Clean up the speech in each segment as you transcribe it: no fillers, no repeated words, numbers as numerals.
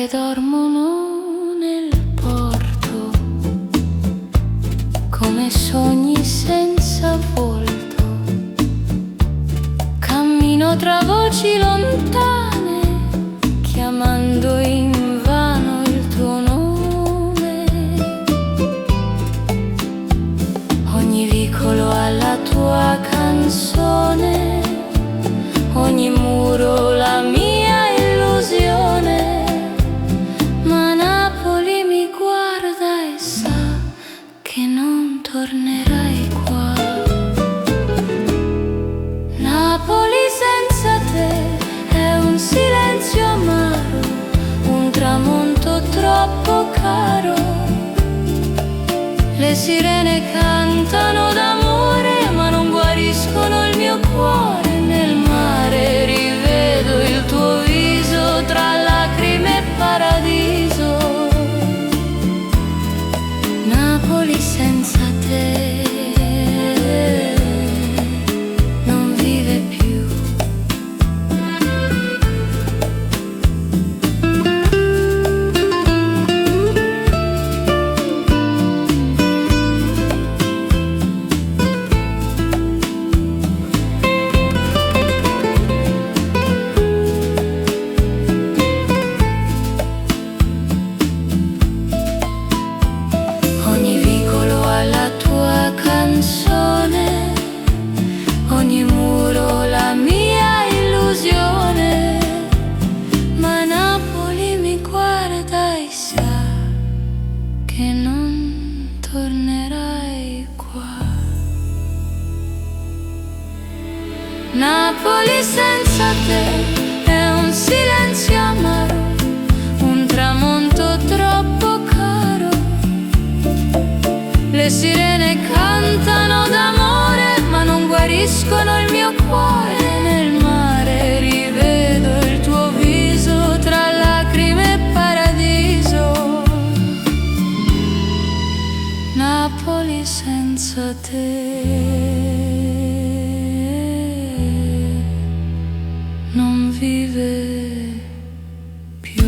che dormono nel porto, come sogni senza volto. Cammino tra voci lontane, chiamando invano il tuo nome. Ogni vicolo ha la tua canzone, ogni muro la mia illusione. Ma Napoli mi guarda e sa che non tornerai qua. Napoli senza te è un silenzio amaro, un tramonto troppo caro. Le sirene cantano d'amore ma non guariscono il mio cuore. Nel mare rivedo il tuo viso tra lacrime e paradiso. Napoli senza te non vive più. Ogni vicolo ha la tua canzone, ogni muro la mia illusione. Ma Napoli mi guarda e sa che non tornerai qua. Napoli senza te è un silenzio amaro, un tramonto troppo caro. Le sirene cantano d'amore ma non guariscono il mio cuore. Nel mare rivedo il tuo viso tra lacrime e paradiso. Napoli senza te non vive più.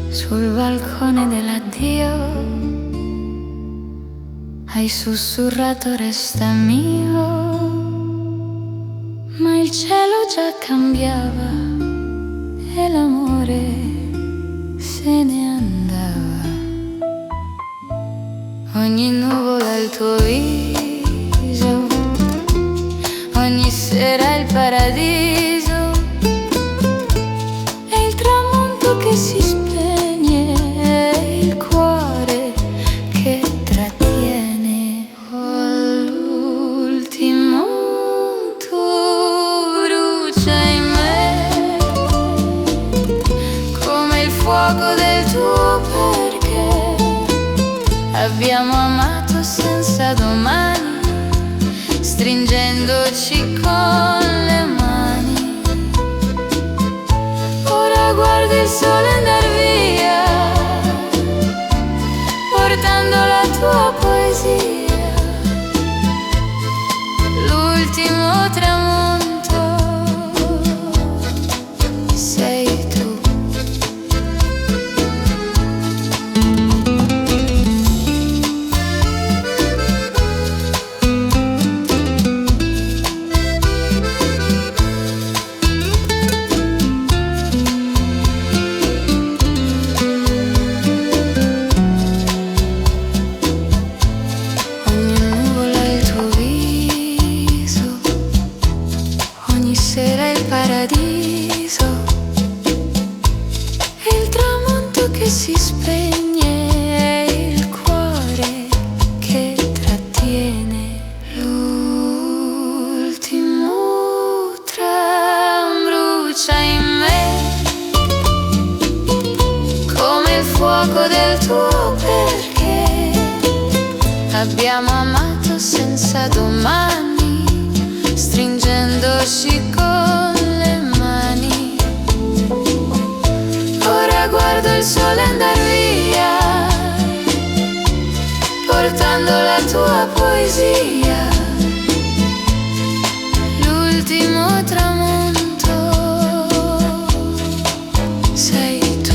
Sul balcone dell'addio hai sussurrato resta mio, ma il cielo già cambiava e l'amore se ne andava. Ogni nuvola il tuo viso, ogni sera il paradiso, e il tramonto che si spegne, e il cuore che trattiene. Oh, l'ultimo tu brucia in me come il fuoco del tuo perché. Abbiamo amato senza domani, stringendoci con le mani. Ora guardi il sole andar via, portando la tua poesia. L'ultimo tramonto sei tu. Abbiamo amato senza domani, stringendoci con le mani. Ora guardo il sole andar via, portando la tua poesia. L'ultimo tramonto sei tu.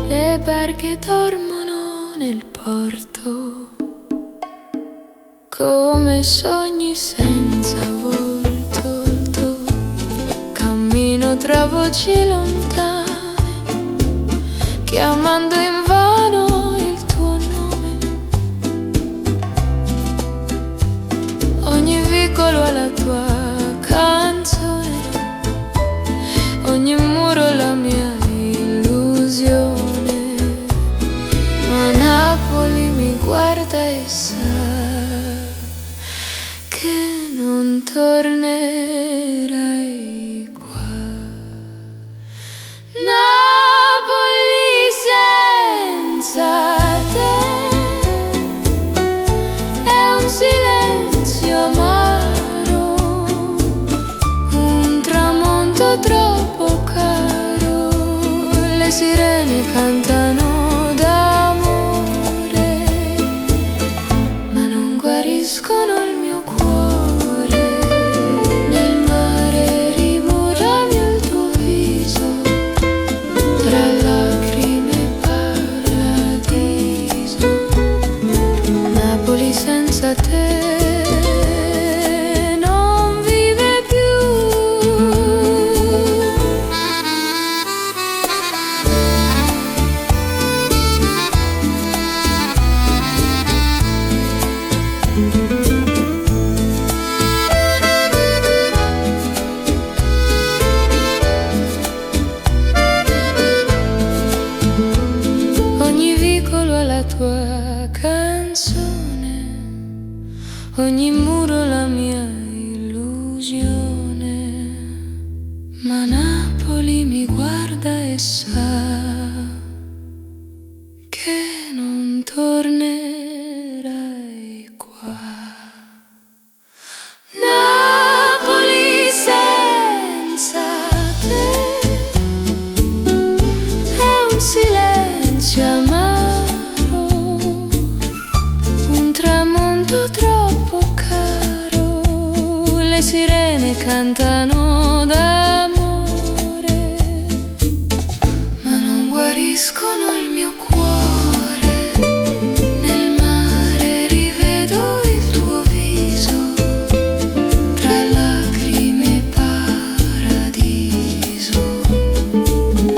Le barche dormono nel porto come sogni senza volto. Cammino tra voci lontane, chiamando invano il tuo nome. Ogni vicolo ha la tua canzone, ogni muro la mia illusione. Ma Napoli mi guarda e sa che non tornerai qua. Napoli senza te è un silenzio amaro, un tramonto troppo caro. Le sirene cantano guariscono il mio cuore. Nel mare rimuoviamo il tuo viso, tra lacrime e paradiso. Napoli senza te non vive più. Ogni vicolo ha la tua canzone, ogni muro la mia illusione. Ma Napoli mi guarda e sa che non tornerai qua. Napoli senza te è un silenzio amaro, un tramonto troppo caro. Le sirene cantano d'amore, ma non guariscono il mio cuore. Nel mare rivedo il tuo viso, tra lacrime e paradiso.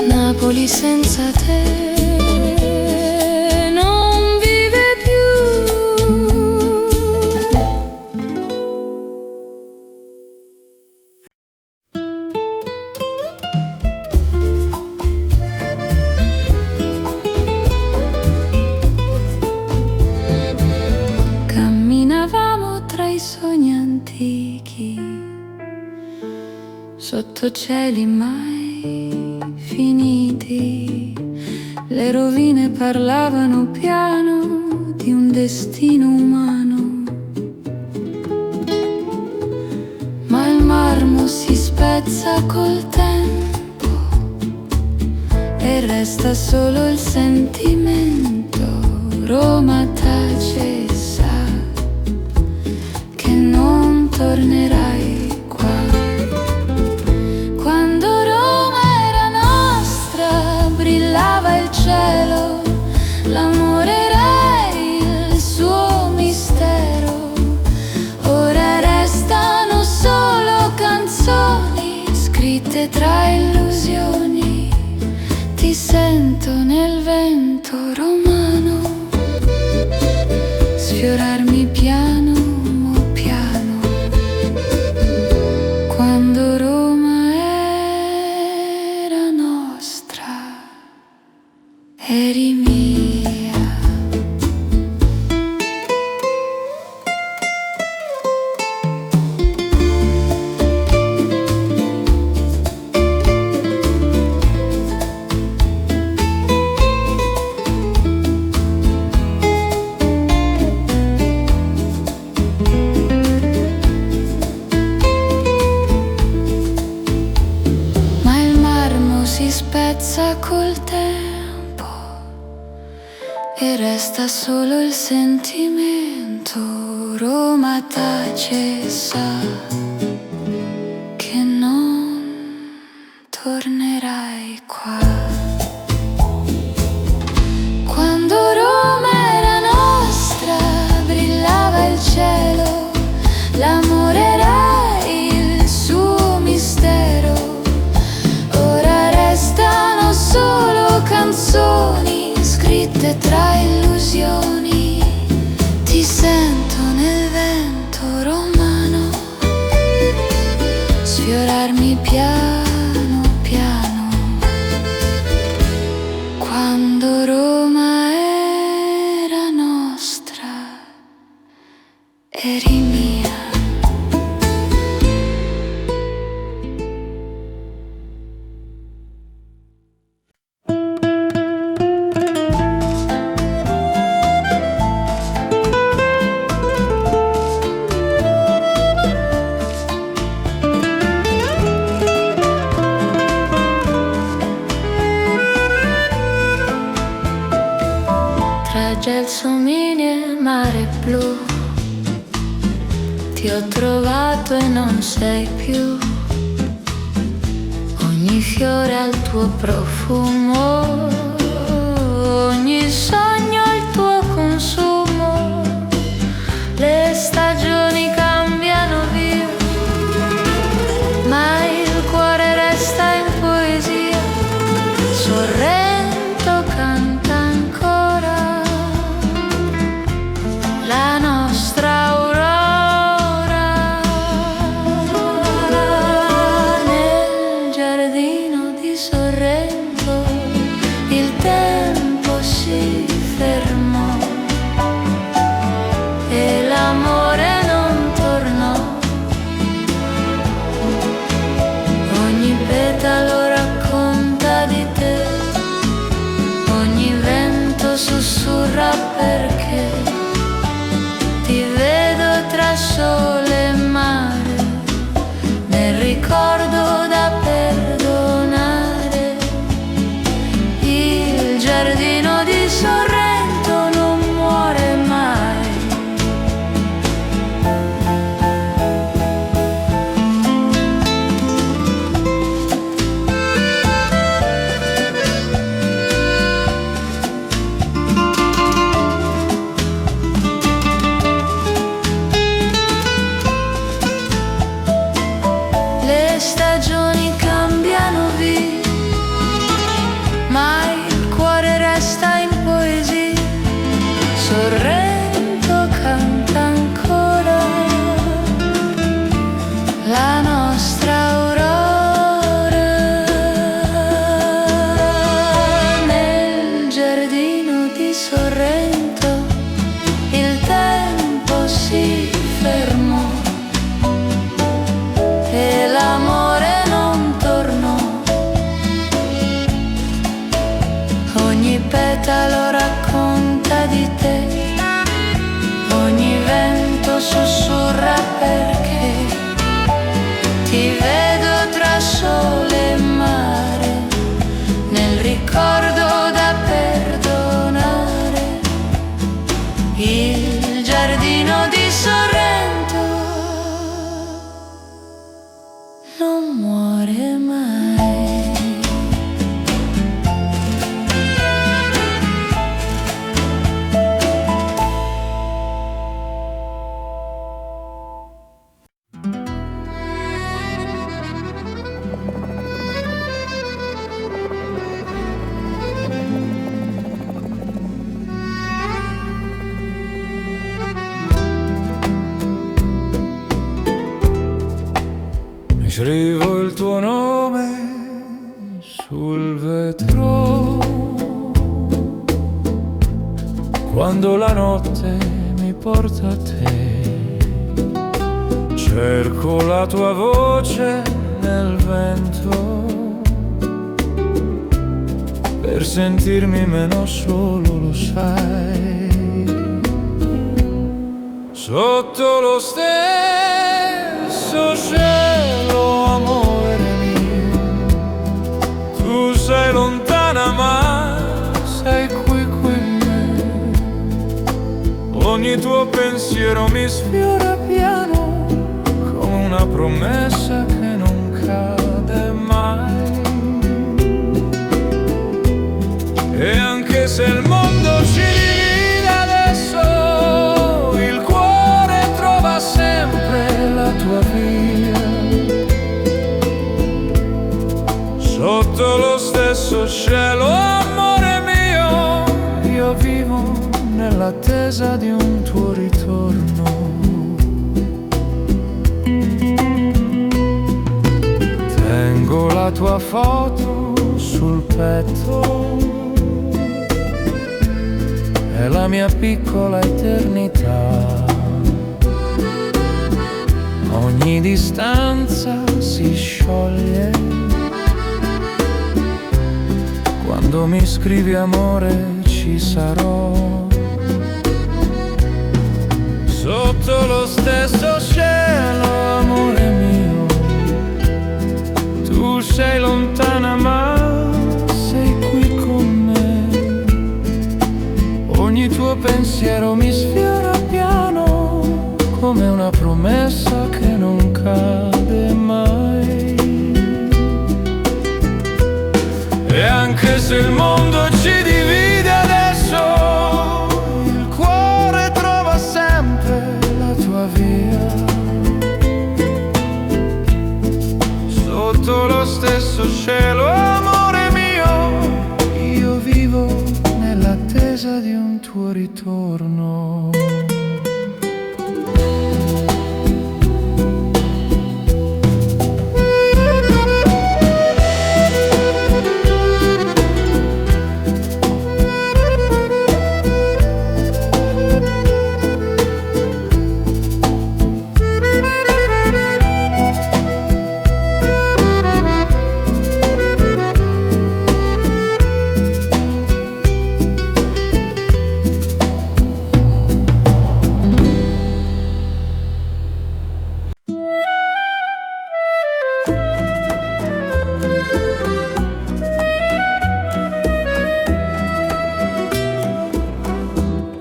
Napoli senza te non vive più. Camminavamo tra i sogni antichi, sotto cieli mai finiti. Le rovine parlavano piano di un destino umano, ma il marmo si spezza col tempo e resta solo il sentimento. Roma tace e sa che non tornerai qua. Quando Roma era nostra, brillava il cielo, l'amore era il suo mistero. Ora restano solo canzoni scritte tra illusioni. Ti sento nel vento romano sfiorarmi piano piano. Quando eri mia. Ma il marmo si spezza col tempo e resta solo il sentimento. Roma tace e sa che non tornerai qua. Quando Roma era nostra, brillava il cielo, l'amore era il suo mistero. Ora restano solo canzoni scritte tra illusioni. Ti sento nel vento romano sfiorarmi piano piano. Quando Roma era nostra, eri mia. Tra gelsomini e mare blu ti ho trovato e non sei più. Ogni fiore ha il tuo profumo, ogni sogno ha il tuo consumo. Le stagioni cambiano via, ma il cuore resta in poesia. Sorrento canta ancora la nostra aurora. Nel giardino di Sorrento il tempo si fermò e l'amore non tornò. Ogni petalo racconta di te, ogni vento sussurra perché ti vedo tra sole e mare, nel ricordo da perdonare. Il giardino di Sorrento non muore mai. Le stagioni cambiano via, ma il cuore resta in poesia. Sorrento canta ancora la nostra aurora. Nel giardino di Sorrento il tempo si fermò e l'amore non tornò. Ogni petalo racconta di te, ogni vento sussurra perché ti vedo tra sole e mare, nel ricordo da perdonare. Il giardino di Sorrento non muore mai. Scrivo il tuo nome sul vetro quando la notte mi porta a te. Cerco la tua voce nel vento per sentirmi meno solo, lo sai. Sotto lo stesso cielo, amore mio, tu sei lontana ma sei qui con me. Ogni tuo pensiero mi sfiora piano come una promessa che non cade mai. E anche se il mondo ci divide adesso, il cuore trova sempre la tua via. Sotto lo stesso cielo, amore mio, io vivo nell'attesa di un tuo ritorno. Tengo la tua foto sul petto, è la mia piccola eternità. Ogni distanza si scioglie quando mi scrivi amore, ci sarò. Sotto lo stesso cielo, amore mio, tu sei lontana ma sei qui con me. Ogni tuo pensiero mi sfiora piano come una promessa che non cade mai. E anche se il mondo ci divide adesso, il cuore trova sempre la tua via. Sotto lo stesso cielo, amore mio, io vivo nell'attesa di un tuo ritorno.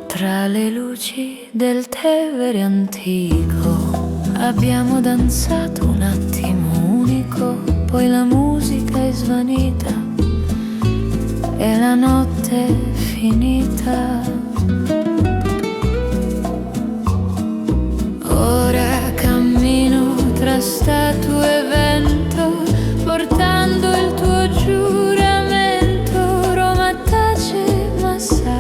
Tra le luci del Tevere antico abbiamo danzato un attimo unico, poi la musica è svanita e la notte è finita. Ora cammino tra statue e vento, portando il tuo giuramento. Roma tace ma sa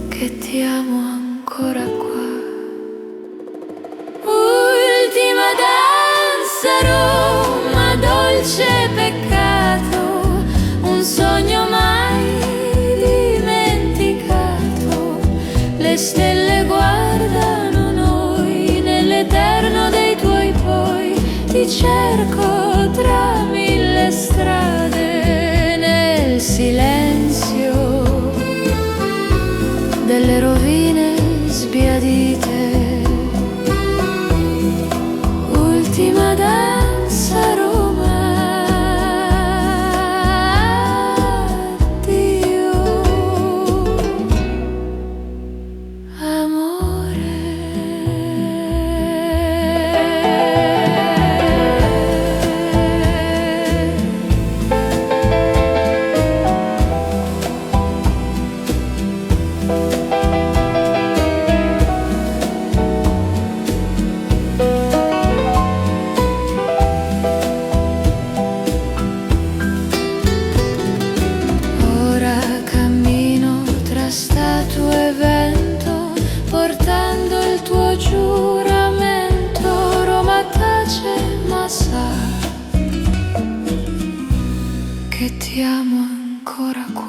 che ti amo ancora qua. Ultima danza, Roma, dolce peccato, un sogno mai dimenticato. Le stelle guardano noi nell'eterno dei tuoi poi. Ti cerco tra mille strade, nel silenzio delle rovine sbiadite. Ultima danza, Roma, addio, amore. Che ti amo ancora qua.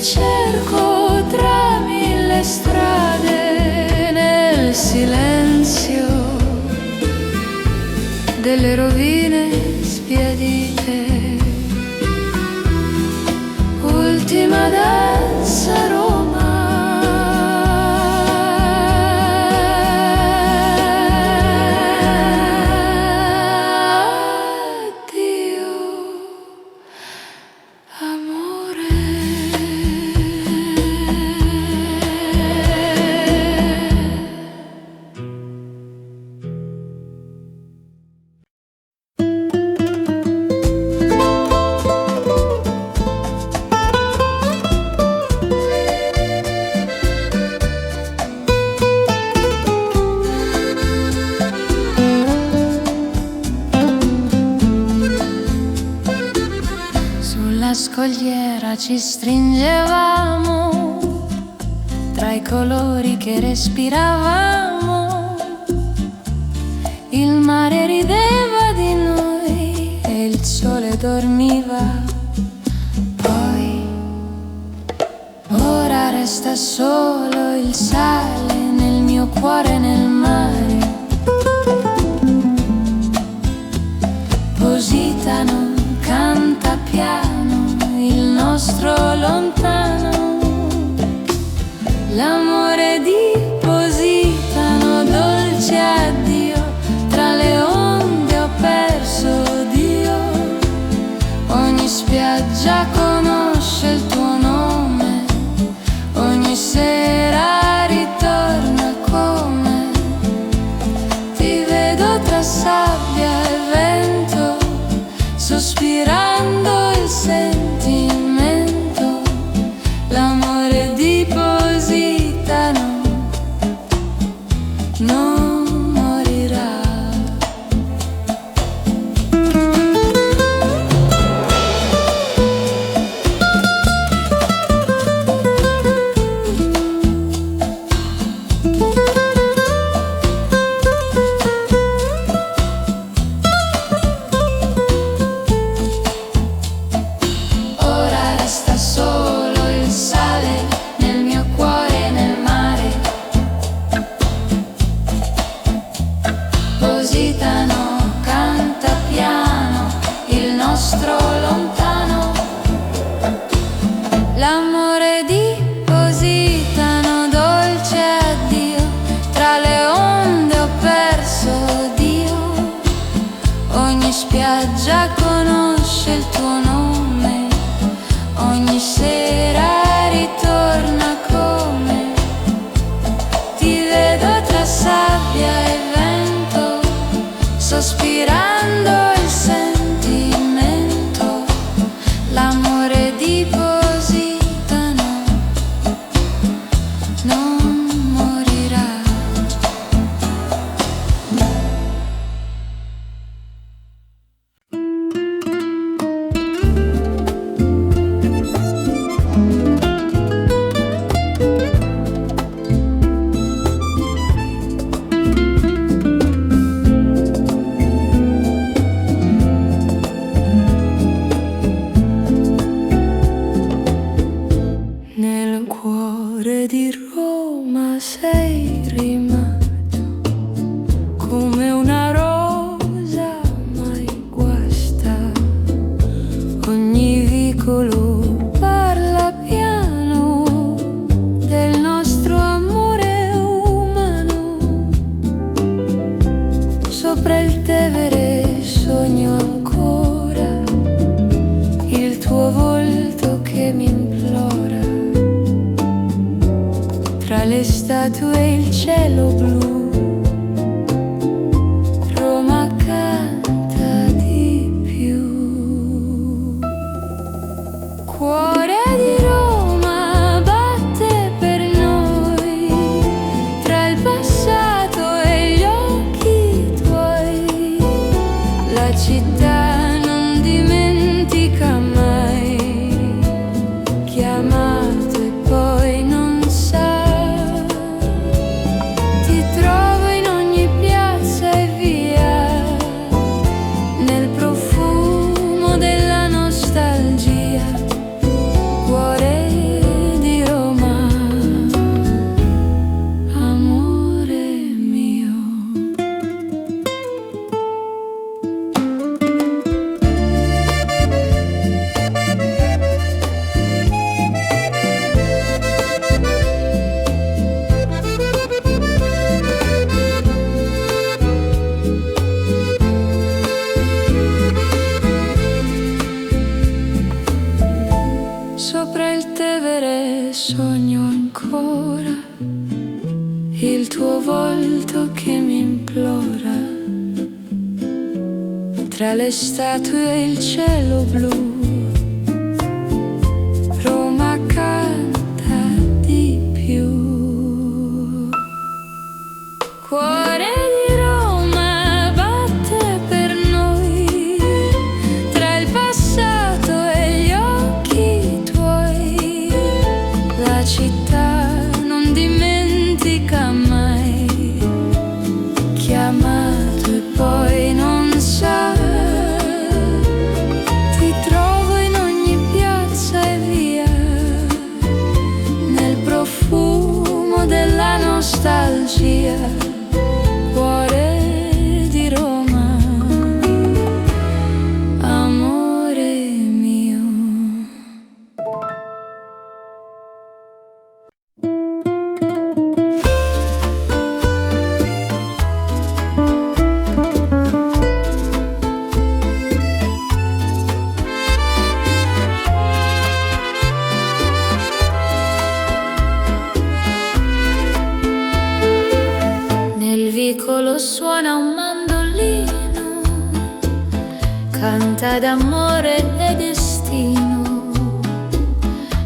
cerco tra mille strade nel silenzio delle rovine sbiadite. Ultima danza Roma. Scogliera ci stringevamo tra i colori che respiravamo. Il mare rideva di noi e il sole dormiva. Poi ora resta solo il sale nel mio cuore, nel mare. Positano canta piano il nostro lontano, l'amore di Positano, dolce addio, tra le onde ho perso Dio. Ogni spiaggia conosce il tuo nome, ogni sera ritorna come ti vedo tra sabbia e vento, sospirando il sentimento, l'amore di Positano non morirà. L'amore di Positano, dolce addio, tra le onde ho perso Dio. Ogni spiaggia conosce il tuo nome, ogni sera ritorna come ti vedo tra sabbia e vento, sospirando il sentimento, l'amore di Positano non morirà. Nel cuore di Roma sei rimasto come una rosa mai guasta. Ogni vicolo parla piano del nostro amore umano. Sopra il Tevere sogno ancora il tuo volto che mi implora. Tra le statue e il cielo blu, Roma canta di più. Cuore di Roma batte per noi, tra il passato e gli occhi tuoi. La città non dimentica mai, chiamato e poi non sa. Ti tra le statue e il cielo blu. Roma canta di più. Cuore di Roma batte per noi, tra il passato e gli occhi tuoi. La città non dimentica mai chi ha amato e poi non sa. Ti trovo in ogni piazza e via, nel profumo della nostalgia. Cuore di Roma, amore mio. Nel vicolo suona un mandolino, canta d'amore e destino.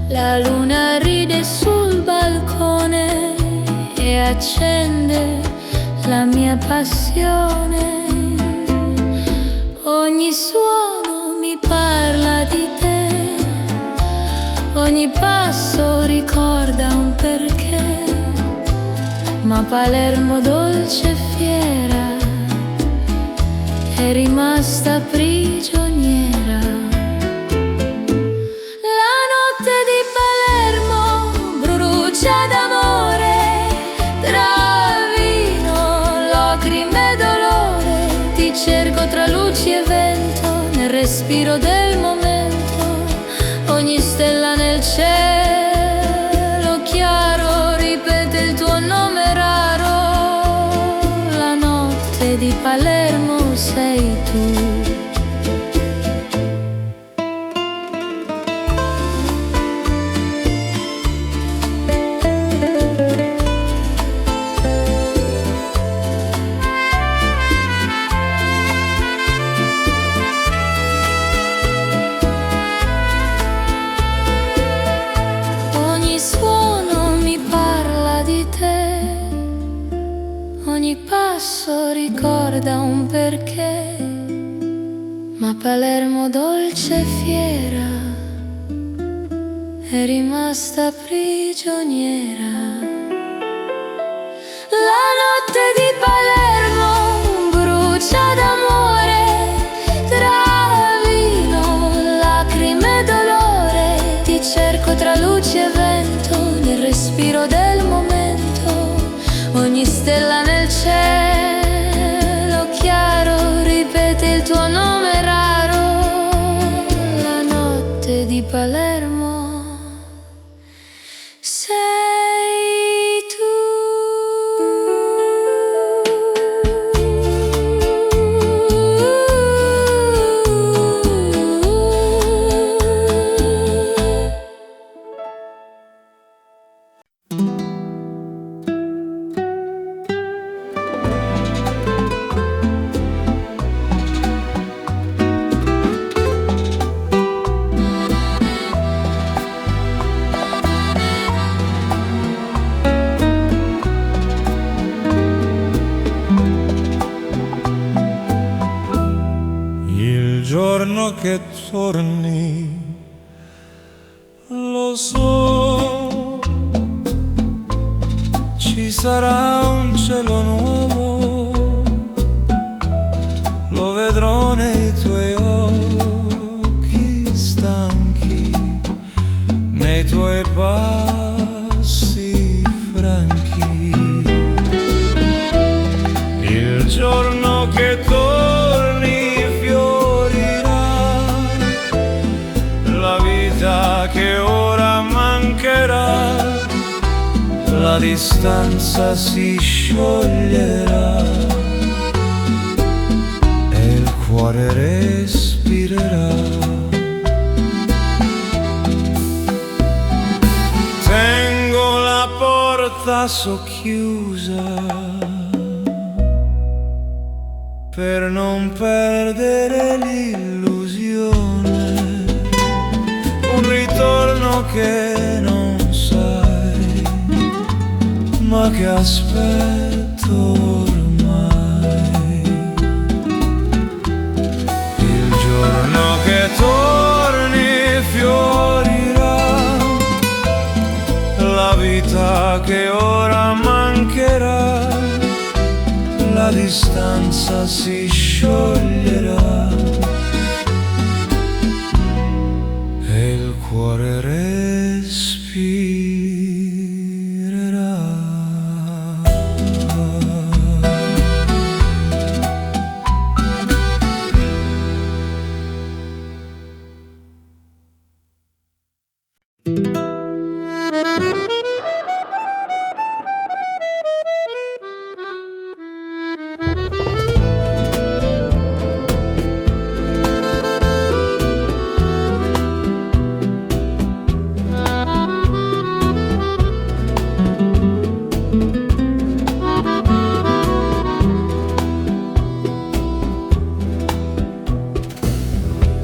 La luna ride sul balcone e accende la mia passione. Ogni suono mi parla di te, ogni passo ricorda un perché. Ma Palermo dolce e fiera è rimasta prigioniera. La notte di Palermo brucia d'amore, tra vino, lacrime e dolore. Ti cerco tra luci e vento, nel respiro del momento. Ogni stella nel cielo chiaro ripete il tuo nome raro. La notte di Palermo sei tu. Ogni suono mi parla di te, ogni passo ricorda un perché. Ma Palermo dolce e fiera è rimasta prigioniera. La notte di Palermo brucia d'amore, tra vino, lacrime e dolore. Ti cerco tra luci e vento, nel respiro del momento. Ogni stella nel cielo chiaro ripete il tuo nome raro. La notte di Palermo sei tu. Il giorno che torni, lo so, ci sarà un cielo nuovo, lo vedrò nei tuoi occhi stanchi, nei tuoi passi franchi. Il giorno che torni fiorirà la vita che ora mancherà, la distanza si scioglierà e il cuore respirerà. Tengo la porta socchiusa per non perdere l'illusione, un ritorno che non sai, ma che aspetto ormai. Il giorno che torni fiorirà la vita che ora mancherà, la distanza si scioglierà e il cuore respirerà.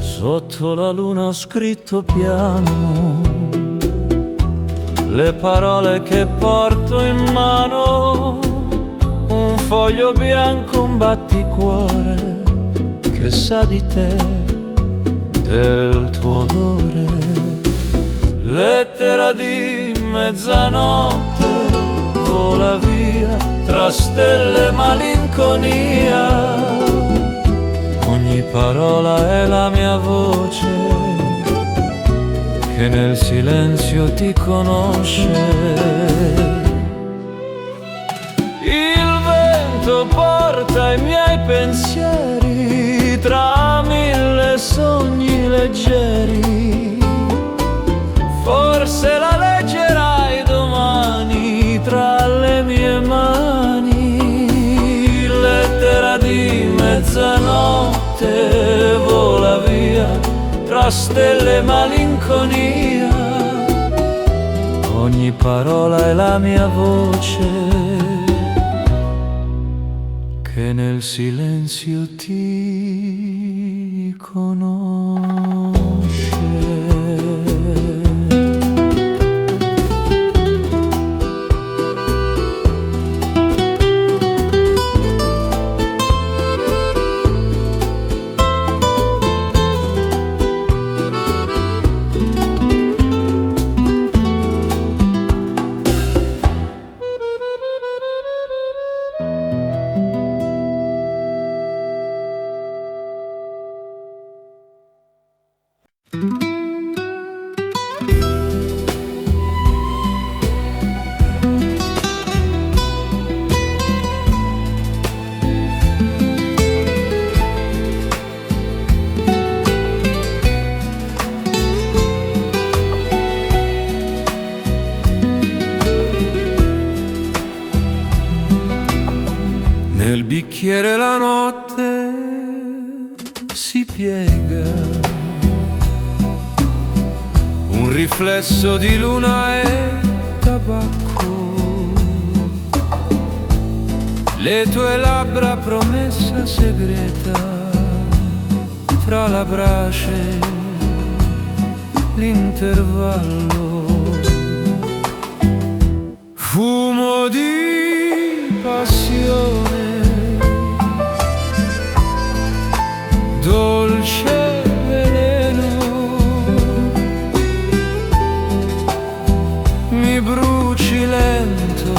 Sotto la luna ho scritto piano le parole che porto in mano, un foglio bianco, un batticuore che sa di te, del tuo odore. Lettera di mezzanotte, vola via tra stelle e malinconia. Ogni parola è la mia voce che nel silenzio ti conosce. Il vento porta i miei pensieri tra mille sogni leggeri. Forse la leggerai domani tra le mie mani. Lettera di mezzanotte, vola via tra stelle e malinconia. Ogni parola è la mia voce che nel silenzio ti conosce. Nel bicchiere la notte si piega, un riflesso di luna e tabacco, le tue labbra promessa segreta, fra la brace l'intervallo, fumo di passione, dolce veleno, mi bruci lento,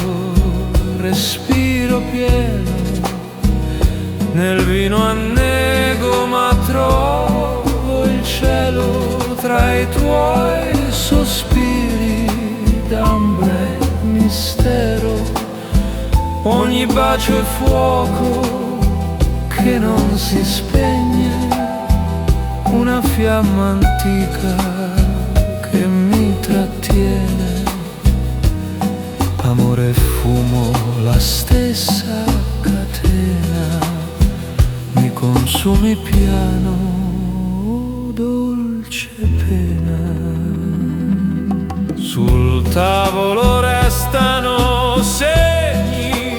respiro pieno, nel vino annego ma trovo il cielo tra i tuoi sospiri d'ambre e mistero, ogni bacio è fuoco che non si spegne, una fiamma antica che mi trattiene, amore e fumo la stessa catena, mi consumi piano, dolce pena. Sul tavolo restano segni,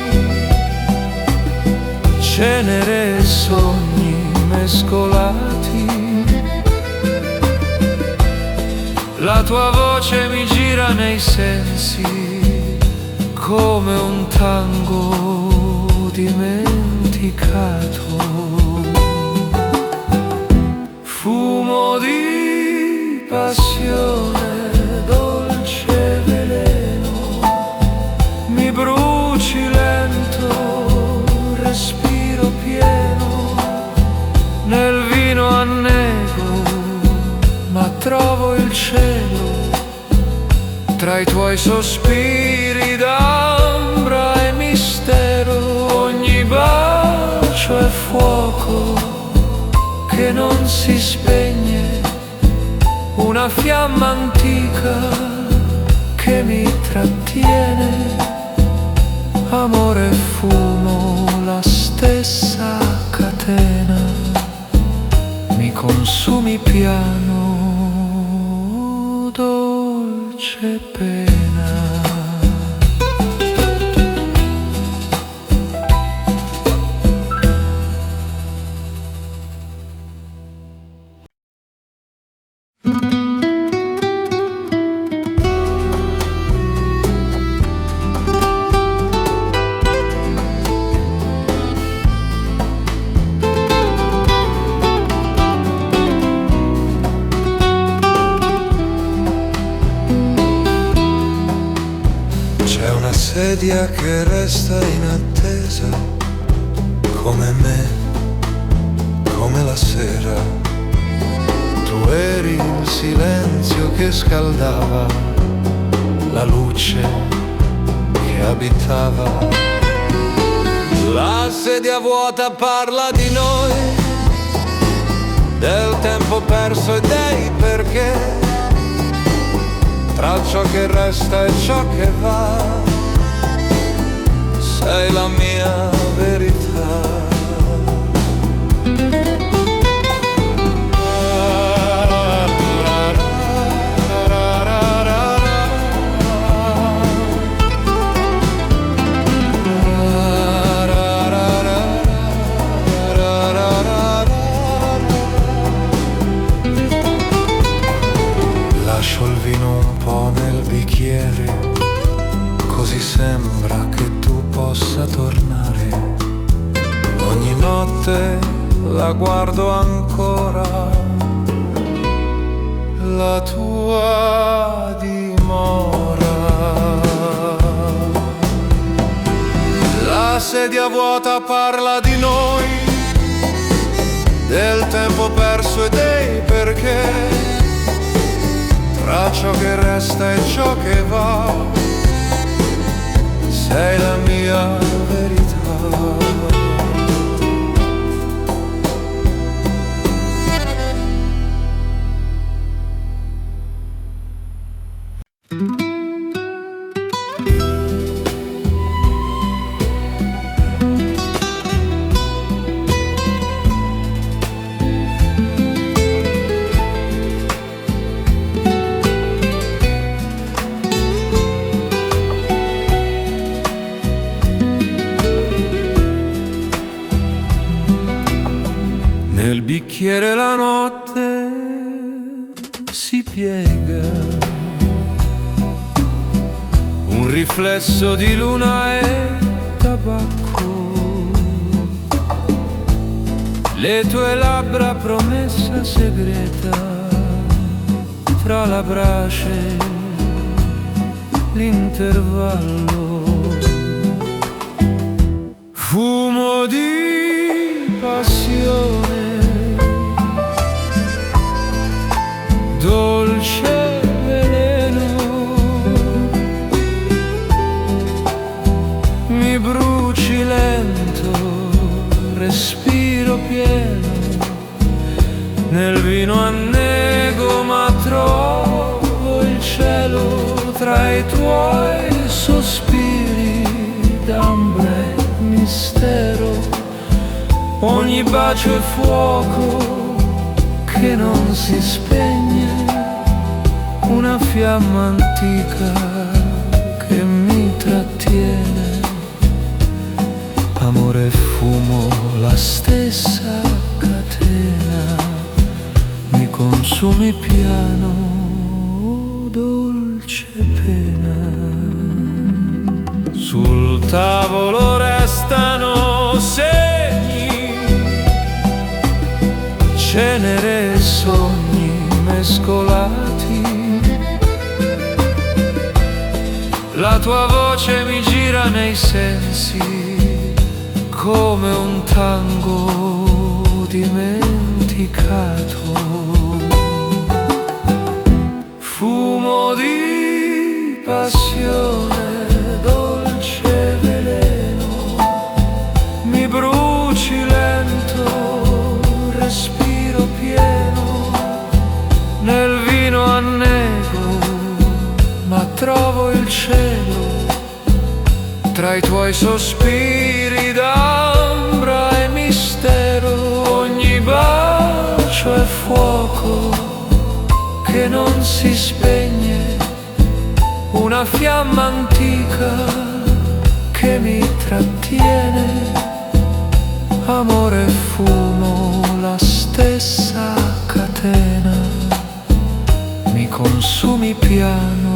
cenere e sogni mescolati. La tua voce mi gira nei sensi come un tango dimenticato. Fumo di passione, dolce veleno, mi bruci lento, respiro pieno, nel vino annego, ma trovo il cielo tra i tuoi sospiri d'ambra e mistero. Ogni bacio è fuoco che non si spegne, una fiamma antica che mi trattiene. Amore e fumo, la stessa catena, mi consumi piano, dolce pena. Sedia che resta in attesa, come me, come la sera. Tu eri il silenzio che scaldava, la luce che abitava. La sedia vuota parla di noi, del tempo perso e dei perché, tra ciò che resta e ciò che va. Sei la mia verità. Lascio il vino un po' nel bicchiere, così sembra che possa tornare. Ogni notte la guardo ancora, la tua dimora. La sedia vuota parla di noi, del tempo perso e dei perché, tra ciò che resta e ciò che va. Sei la mia verità. Nel bicchiere la notte si piega, un riflesso di luna e tabacco, le tue labbra promessa segreta, fra la brace l'intervallo. Fumo di passione, dolce veleno, mi bruci lento, respiro pieno, nel vino annego, ma trovo il cielo tra i tuoi sospiri d'ambra e mistero. Ogni bacio è fuoco che non si spegne, una fiamma antica mi trattiene. Amore e fumo, stessa catena, mi consumi piano, dolce pena. Sul tavolo restano segni, cenere e sogni mescolati. La tua voce mi gira nei sensi come un tango dimenticato. Fumo di passione, dolce veleno, mi bruci lento, respiro pieno, nel vino annego, ma trovo il cielo tra i tuoi sospiri d'ambra e mistero. Ogni bacio è fuoco che non si spegne, una fiamma antica che mi trattiene. Amore e fumo, la stessa catena, mi consumi piano,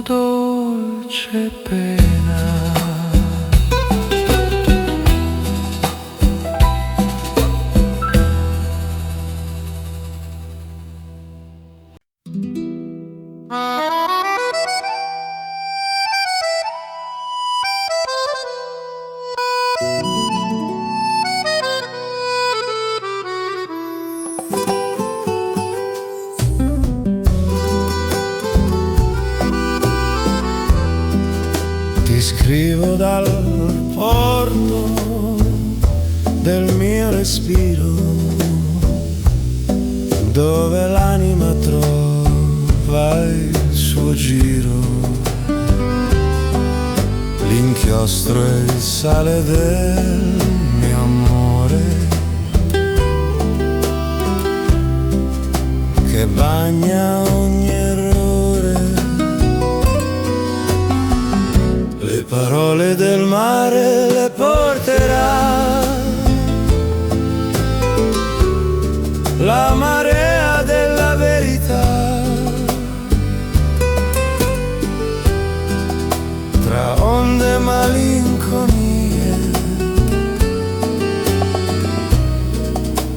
dolce pena. Scrivo dal porto del mio respiro, dove l'anima trova il suo giro. L'inchiostro è il sale del mio amore, che bagna ogni errore. Le parole del mare le porterà la marea della verità, tra onde e malinconie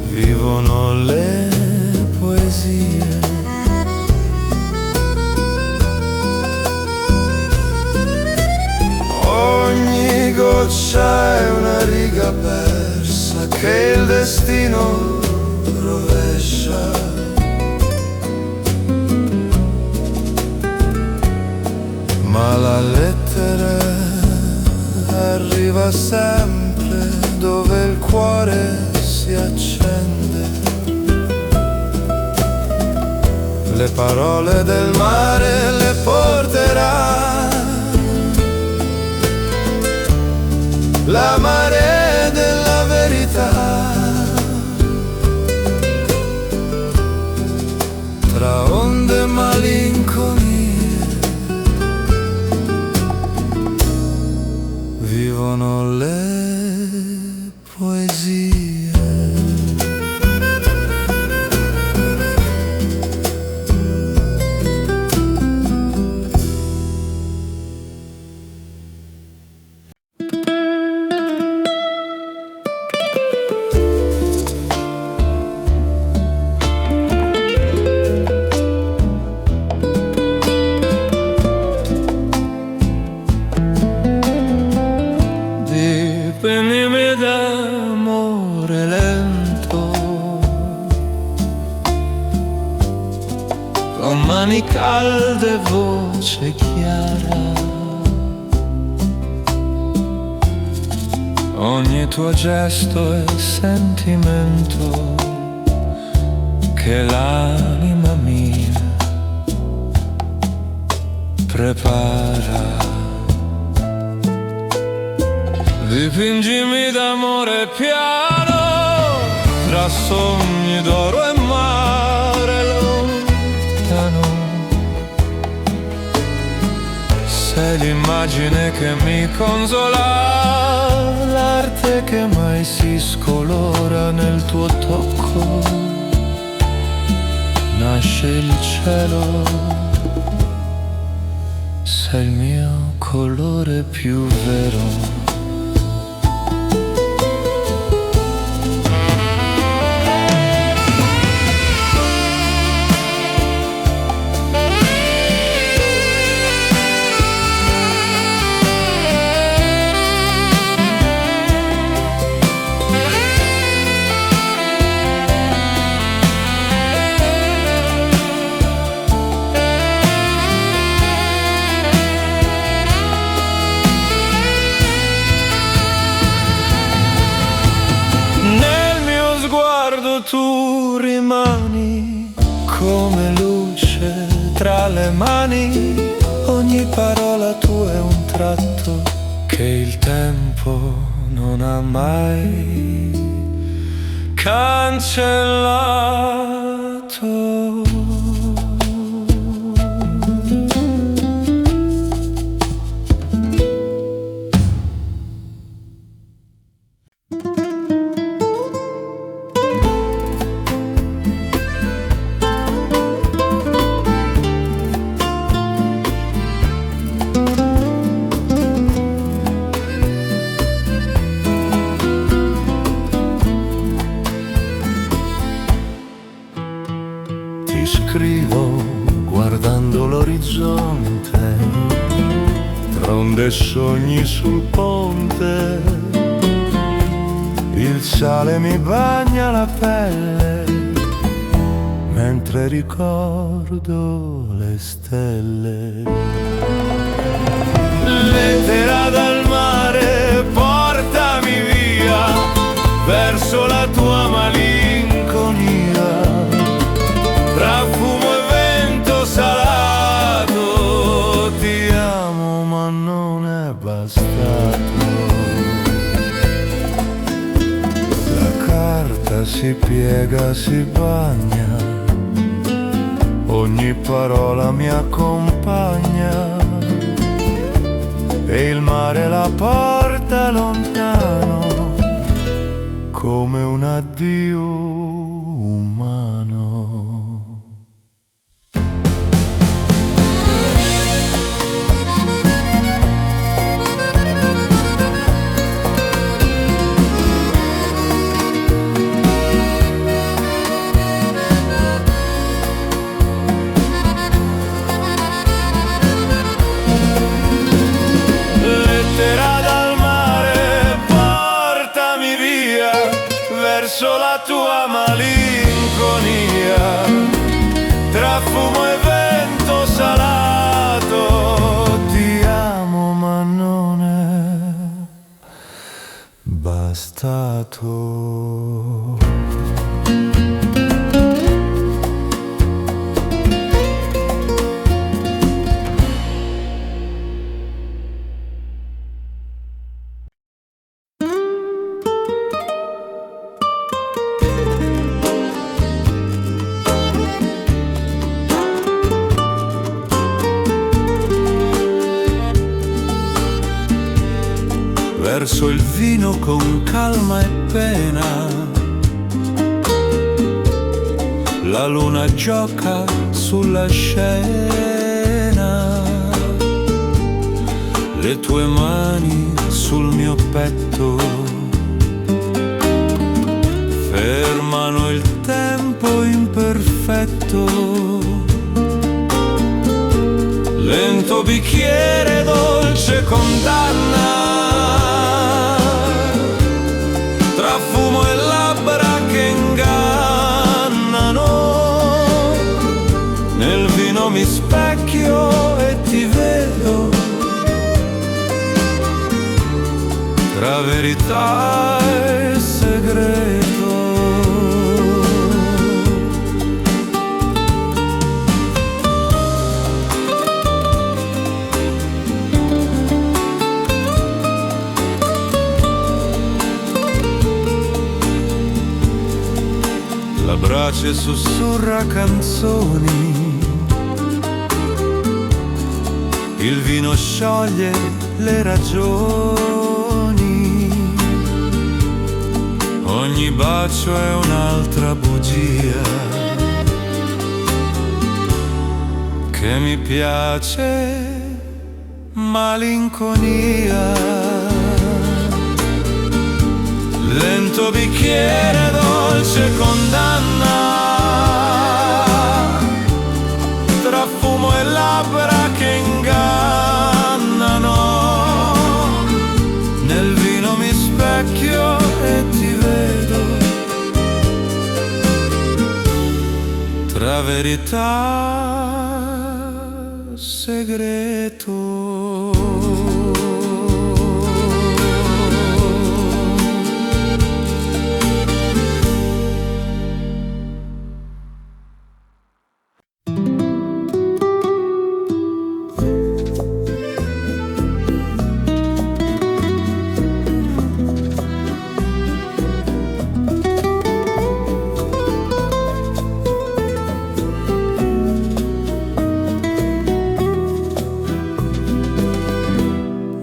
vivono le poesie. Ogni goccia è una riga persa che il destino rovescia. Ma la lettera arriva sempre dove il cuore si accende. Le parole del mare le porterà la marea della verità, tra onde e malinconie vivono le poesie. Venime d'amore lento, con mani calde e voce chiara. Ogni tuo gesto è sentimento che l'anima mia prepara. Dipingimi d'amore piano, tra sogni d'oro e mare lontano. Sei l'immagine che mi consola, l'arte che mai si scolora nel tuo tocco. Nasce il cielo, sei il mio colore più vero. Tu rimani come luce tra le mani, ogni parola tua è un tratto che il tempo non ha mai cancellato. Scrivo guardando l'orizzonte, ronde sogni sul ponte, il sale mi bagna la pelle, mentre ricordo le stelle. Lettera dal mare, portami via, verso la tua malinconia. Tra fumo e vento salato, ti amo ma non è bastato. La carta si piega, si bagna, ogni parola mi accompagna, e il mare la porta lontano, come un addio umano. Verso la tua malinconia, tra fumo e vento salato, ti amo ma non è bastato. Verso il vino con calma e pena, la luna gioca sulla scena, le tue mani sul mio petto fermano il tempo imperfetto. Lento bicchiere, dolce condanna, tra fumo e labbra che ingannano. Nel vino mi specchio e ti vedo, tra verità e segreto. La brace sussurra canzoni, il vino scioglie le ragioni, ogni bacio è un'altra bugia che mi piace, malinconia. Lento bicchiere, dolce condanna, tra fumo e labbra che ingannano. Nel vino mi specchio e ti vedo, tra verità, segreto.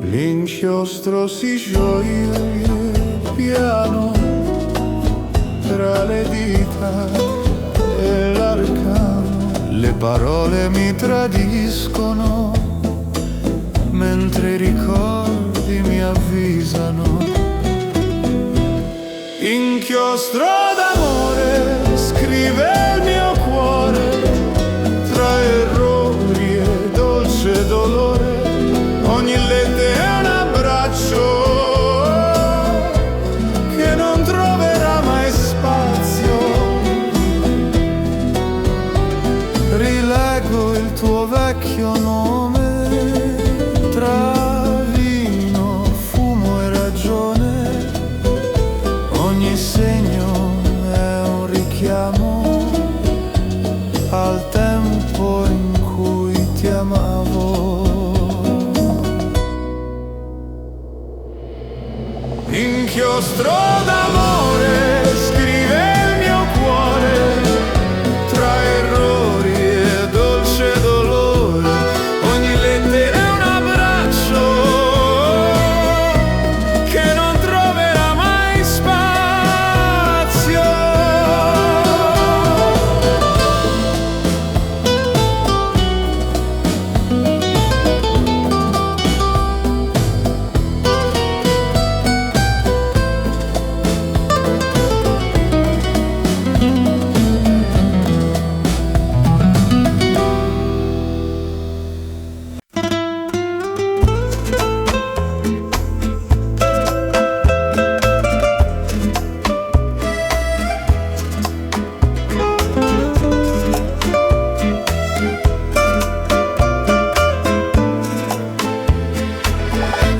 L'inchiostro si scioglie piano tra le dita e l'arcano. Le parole mi tradiscono mentre i ricordi mi avvisano. Inchiostro d'amore scrive il mio cuore tra errori e dolce dolore. Ogni lettera è un abbraccio che non troverà mai spazio. Rileggo il tuo vecchio nome tra vino, fumo e ragione. Ogni segno è un richiamo al tempo in cui ti amavo. Inchiostro d'amore scrive il mio cuore tra errori e dolce dolore. Ogni lettera è un abbraccio che non troverà mai spazio.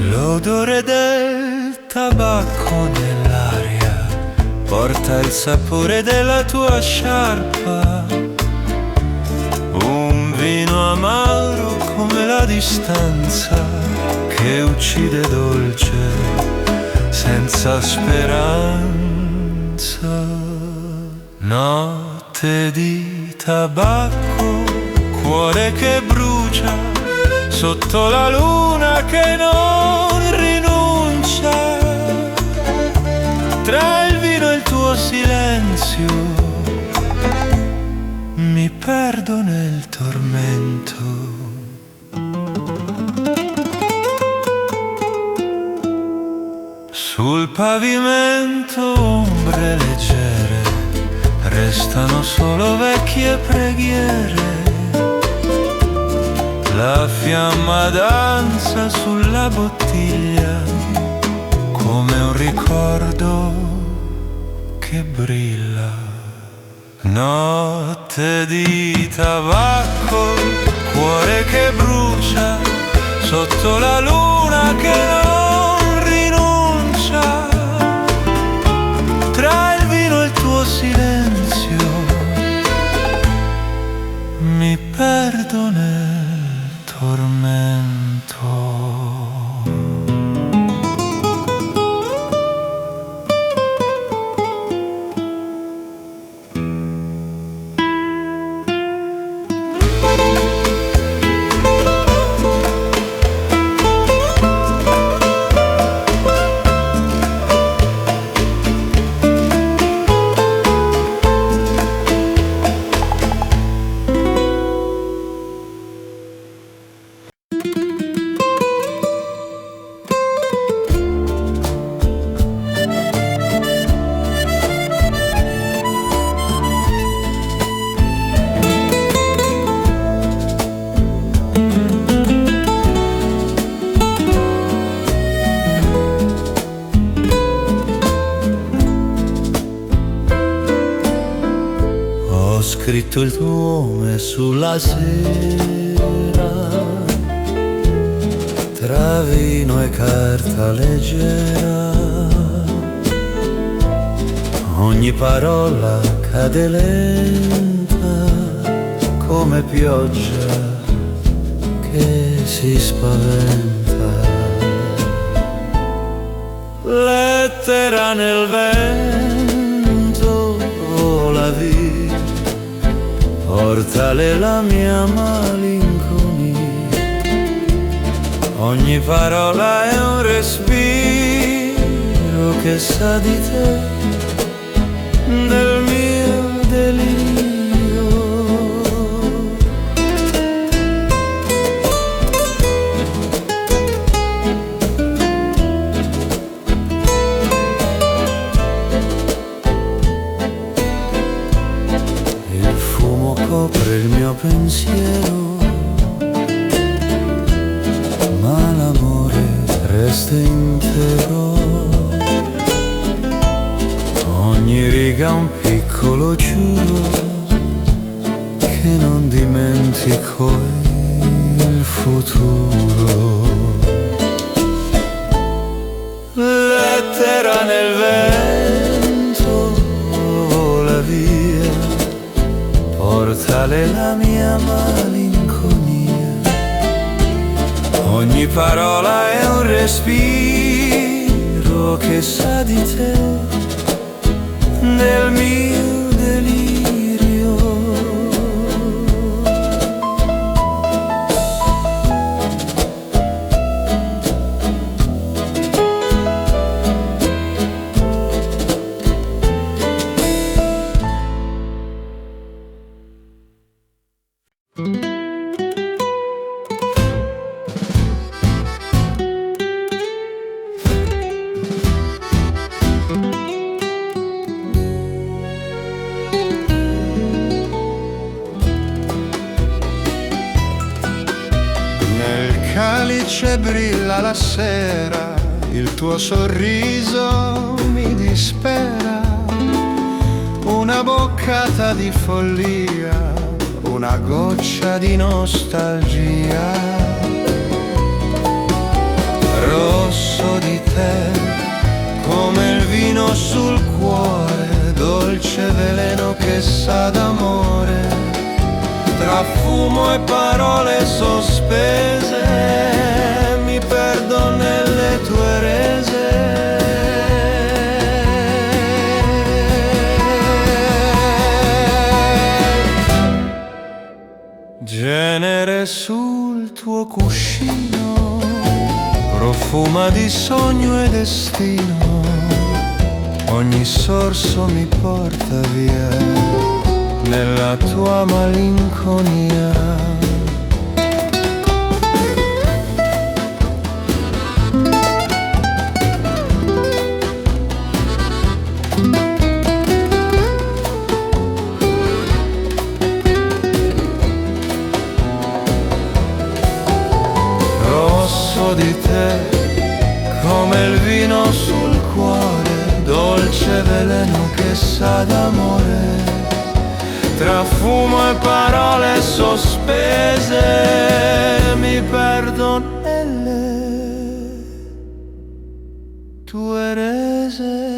L'odore del tabacco nell'aria porta il sapore della tua sciarpa. Un vino amaro come la distanza che uccide dolce senza speranza. Notte di tabacco, cuore che brucia sotto la luna che non rinuncia. Tra il vino e il tuo silenzio mi perdo nel tormento. Sul pavimento ombre leggere, restano solo vecchie preghiere. La fiamma danza sulla bottiglia come un ricordo che brilla. Notte di tabacco, cuore che brucia sotto la luna che non rinuncia. Tra il vino e il tuo silenzio mi perdo nel tormento. scritto il tuo nome sulla sera, tra vino e carta leggera. Ogni parola cade lenta come pioggia che si spaventa. Lettera nel vento, vola via, portale la mia malinconia. Ogni parola è un respiro che sa di te, del mio delirio. Il fumo copre il mio pensiero, ma l'amore resta intero. Ogni riga un piccolo giuro che non dimentico il futuro. Lettera nel vento, vola via, portale la mia malinconia. Ogni parola è un respiro che sa di te, nel mio delirio. Calice brilla la sera, il tuo sorriso mi dispera. Una boccata di follia, una goccia di nostalgia. Rosso di te, come il vino sul cuore, dolce veleno che sa d'amore. Tra fumo e parole sospese, mi perdo nelle tue rese. Genere sul tuo cuscino, profuma di sogno e destino. Ogni sorso mi porta via nella tua malinconia. Rosso di te, come il vino sul cuore, dolce veleno che sa d'amore. Tra fumo e parole sospese, mi perdo nelle tue rese.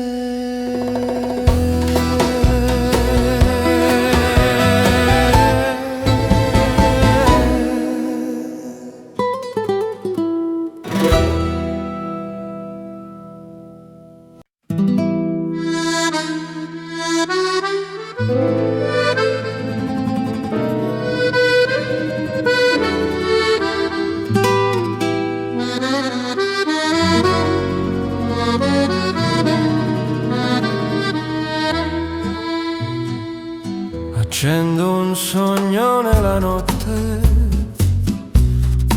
Accendo un sogno nella notte,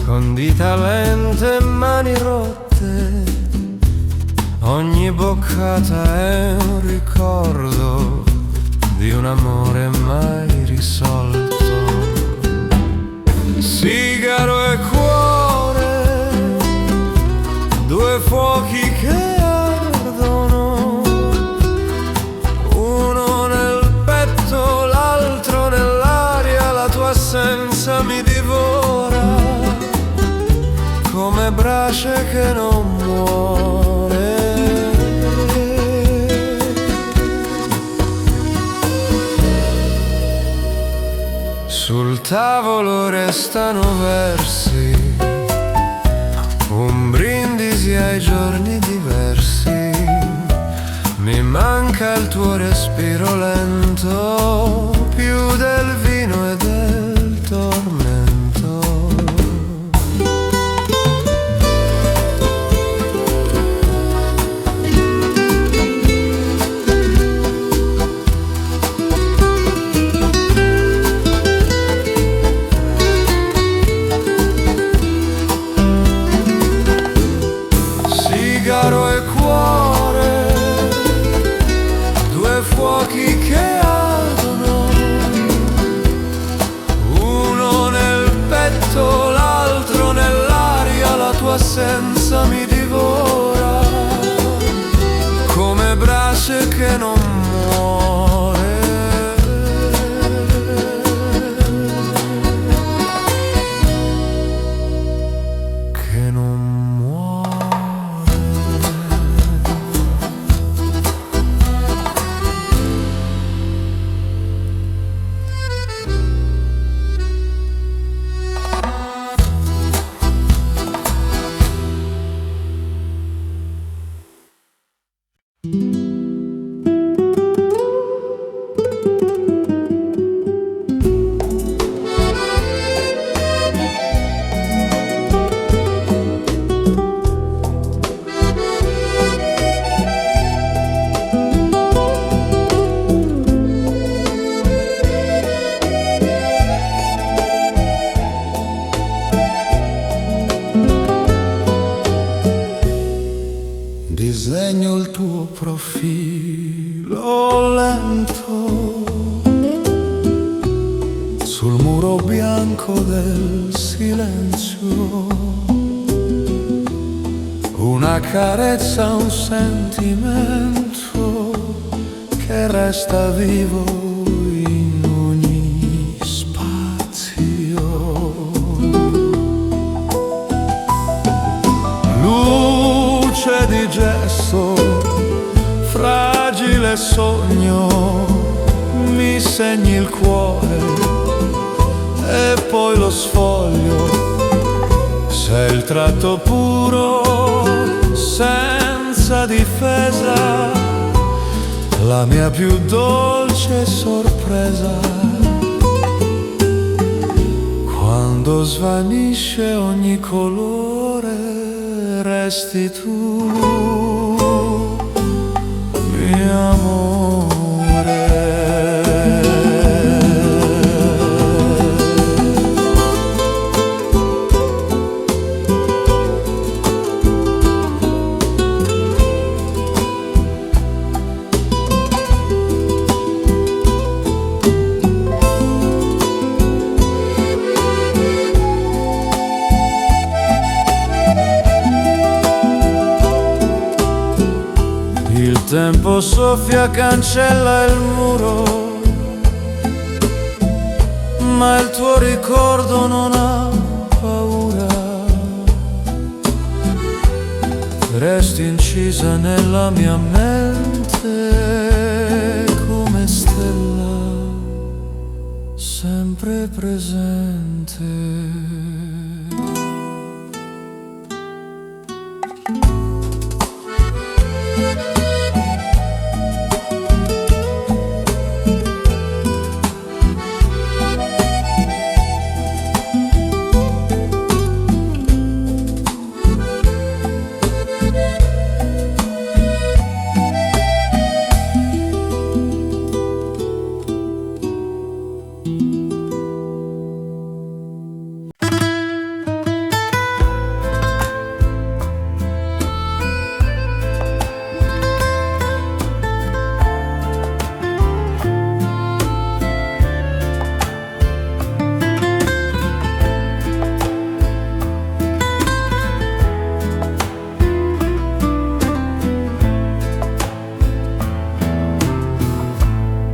con dita lente e mani rotte. Ogni boccata è un ricordo di un amore mai risolto. Sigaro e cuore, due fuochi che ardono, uno nel petto, l'altro nel che non muore. Sul tavolo restano versi, un brindisi ai giorni diversi. Mi manca il tuo respiro lento, più del vino e del tormento. Sigaro e cuore, due fuochi che ardono, uno nel petto, l'altro nell'aria. La tua assenza mi divora come brace che non muore. Che non disegno il tuo profilo lento sul muro bianco del silenzio. Una carezza, un sentimento che resta vivo in ogni spazio. Luce di gesto, fragile sogno, mi segni il cuore e poi lo sfoglio. Sei il tratto puro, senza difesa, la mia più dolce sorpresa. Quando svanisce ogni colore, resti tu, mio amore. Il tempo soffia, cancella il muro, ma il tuo ricordo non ha paura. Resti incisa nella mia mente come stella, sempre presente.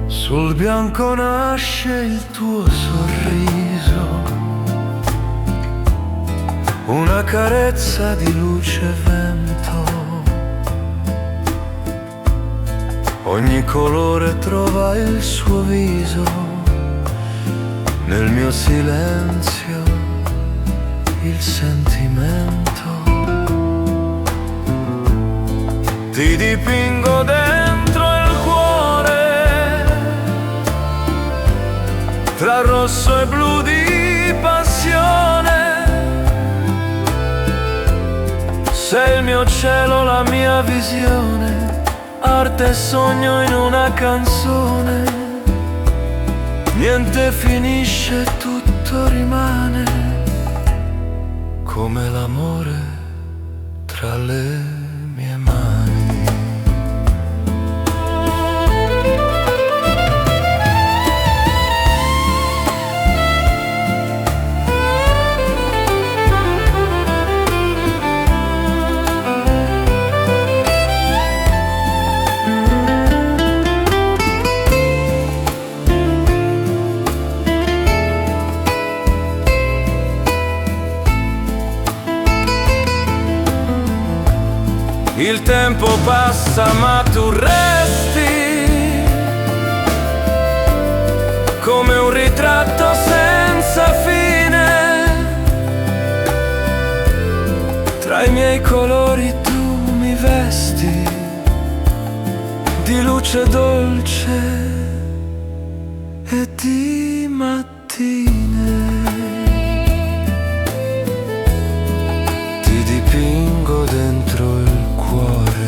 Sul bianco nasce il tuo sorriso, una carezza di luce e vento. Ogni colore trova il suo viso nel mio silenzio, il sentimento. Ti dipingo dentro il cuore, tra rosso e blu di passione. Sei il mio cielo, la mia visione, arte e sogno in una canzone. Niente finisce, tutto rimane, come l'amore tra le mie mani. Il tempo passa ma tu resti, come un ritratto senza fine. Tra i miei colori tu mi vesti di luce dolce e di mattine. Ti dipingo dentro il cuore.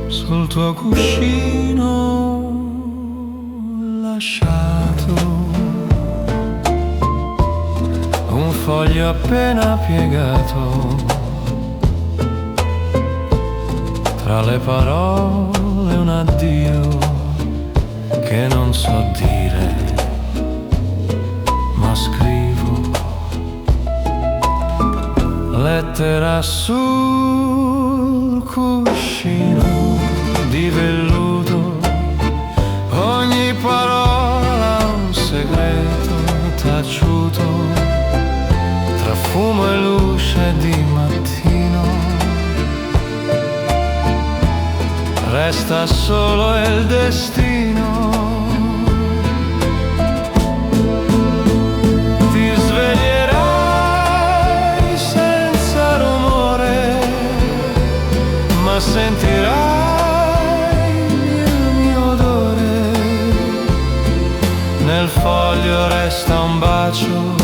Sul tuo cuscino lasciato un foglio appena piegato, tra le parole un addio che non so dire, ma scrivo lettera sul cuscino di velluto. Ogni parola un segreto taciuto, tra fumo e luce di mattino. Resta solo il destino. Ti sveglierai senza rumore, ma sentirai nel foglio resta un bacio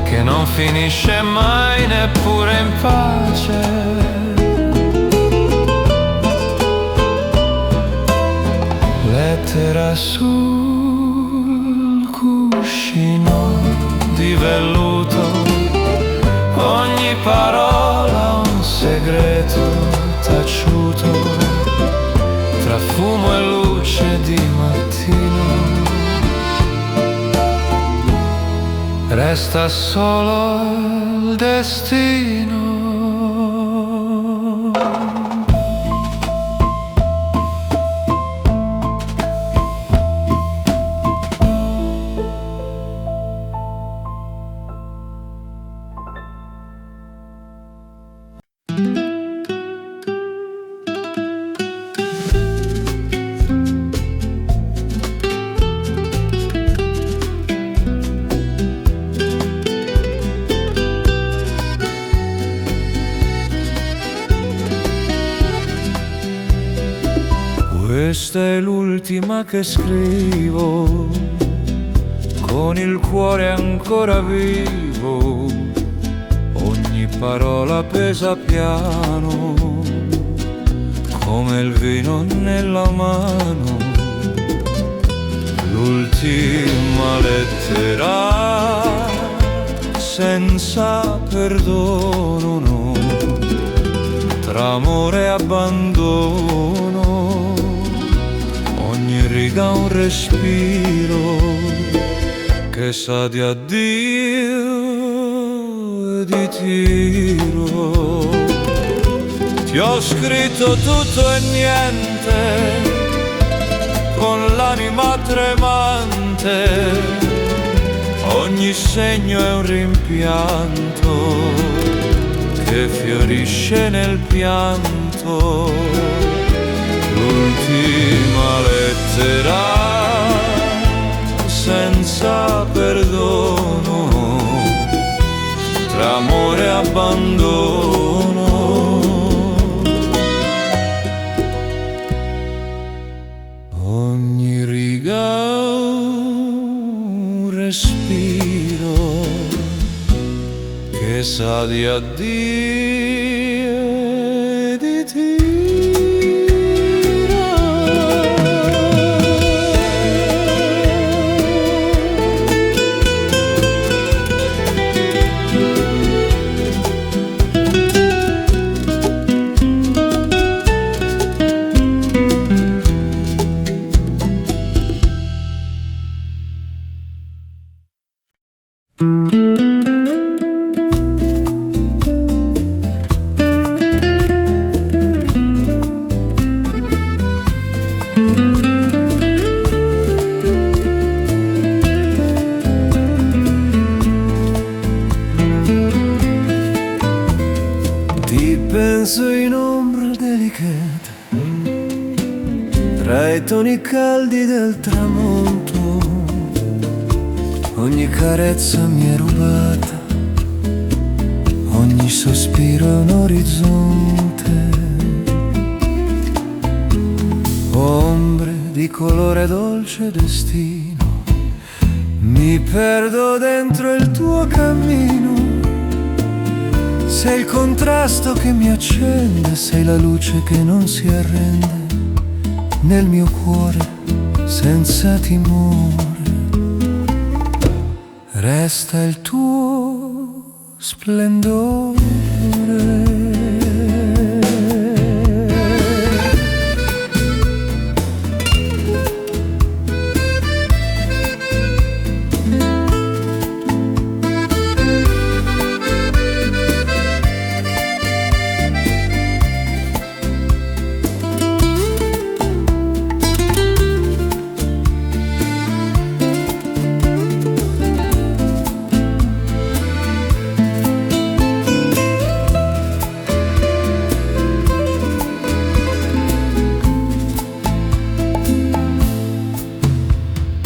che non finisce mai neppure in pace. Lettera sul cuscino di velluto, ogni parola un segreto taciuto, tra fumo e luce di mattino. Resta solo il destino. Questa è l'ultima che scrivo, con il cuore ancora vivo, ogni parola pesa piano, come il vino nella mano. L'ultima lettera senza perdono, no, tra amore e abbandono, ogni riga un respiro che sa di addio e di tiro. Ti ho scritto tutto e niente, con l'anima tremante, ogni segno è un rimpianto che fiorisce nel pianto. L'ultima lettera senza perdono, tra amore e abbandono, ogni riga un respiro che sa di addio e di penso in ombra delicata, tra i toni caldi del tramonto, ogni carezza mi è rubata, ogni sospiro è un orizzonte, ombre di colore dolce destino, mi perdo dentro il tuo cammino. Sei il contrasto che mi accende, sei la luce che non si arrende nel mio cuore senza timore. Resta il tuo splendore.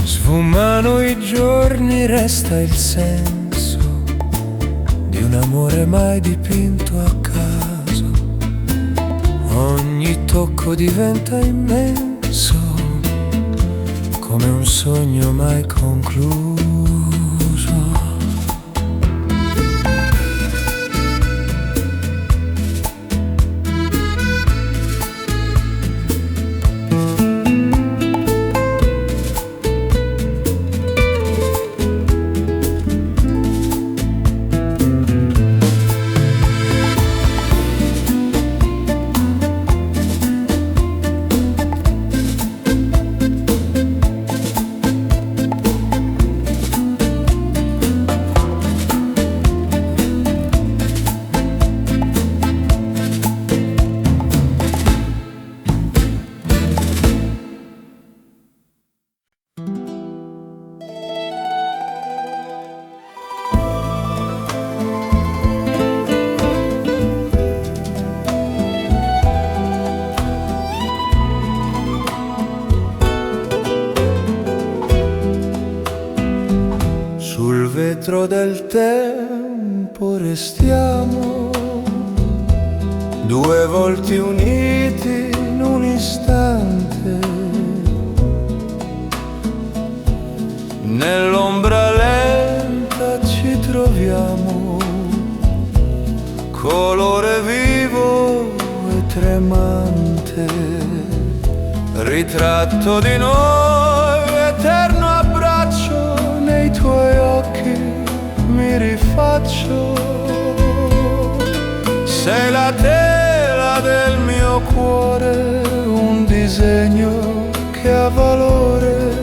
Sfumano i giorni, resta il senso di un amore mai dipinto a caso. Ogni tocco diventa immenso, come un sogno mai concluso. Sul vetro del tempo restiamo, due volti uniti in un istante, nell'ombra lenta ci troviamo, colore vivo e tremante, ritratto di noi, eterno abbraccio nei tuoi occhi, mi mi rifaccio. Sei la tela del mio cuore, un disegno che ha valore,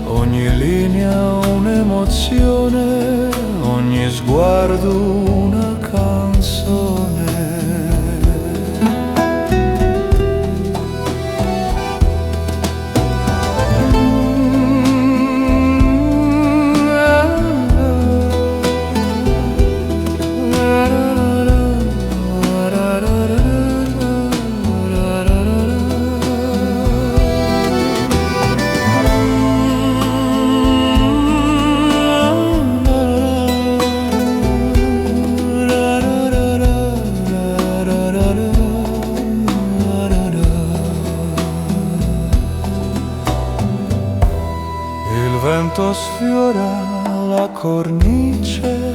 ogni linea un'emozione, ogni sguardo una canzone. Il vento sfiora la cornice,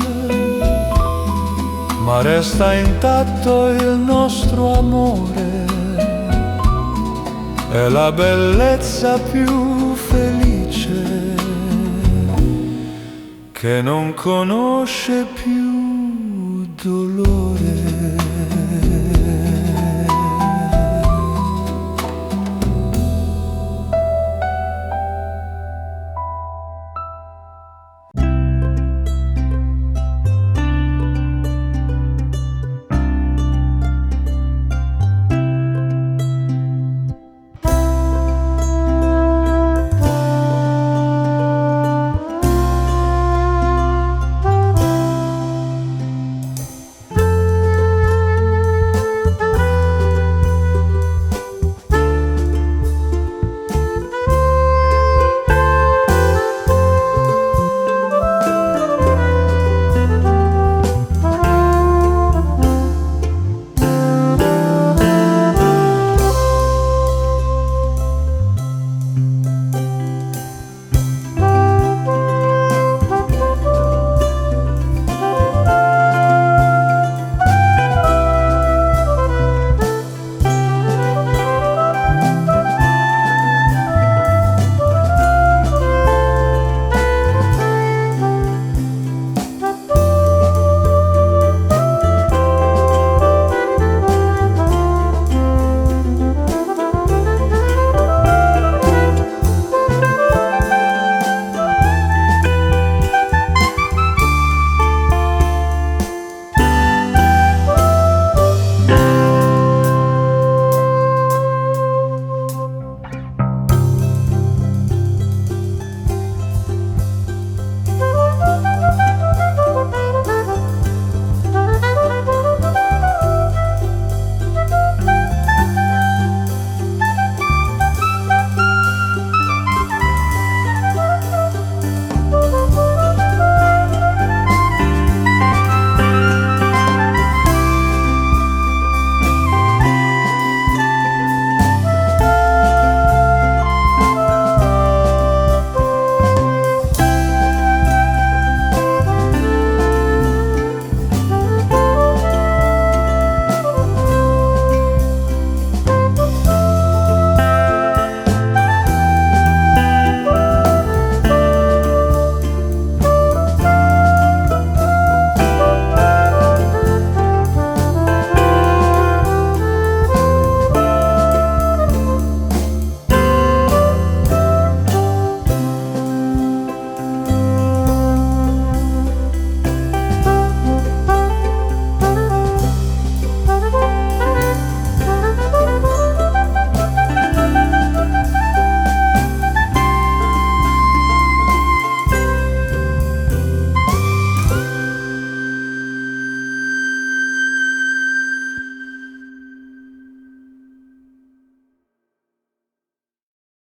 ma resta intatto il nostro amore. È la bellezza più felice che non conosce più dolore.